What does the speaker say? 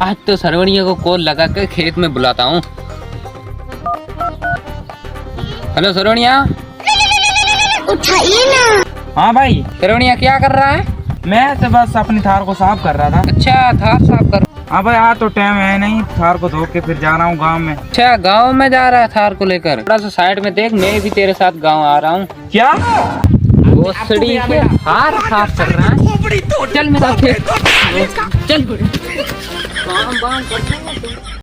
आज तो सरवणिया को कॉल लगा कर खेत में बुलाता हूँ। हेलो सरवणिया। उठाइए ना। हाँ भाई। सरवणिया क्या कर रहा है? मैं तो बस अपनी थार को साफ कर रहा था। अच्छा थार साफ कर। हाँ भाई, आज तो टाइम है नहीं, थार को धो के फिर जा रहा हूँ गांव में। अच्छा गांव में जा रहा है थार को लेकर? थोड़ा सा साइड में देख, मैं भी तेरे साथ गांव आ रहा हूँ। क्या? भोसड़ी के थार साफ कर रहा है? चल मेरा खेत चल। काम वाम करते हैं।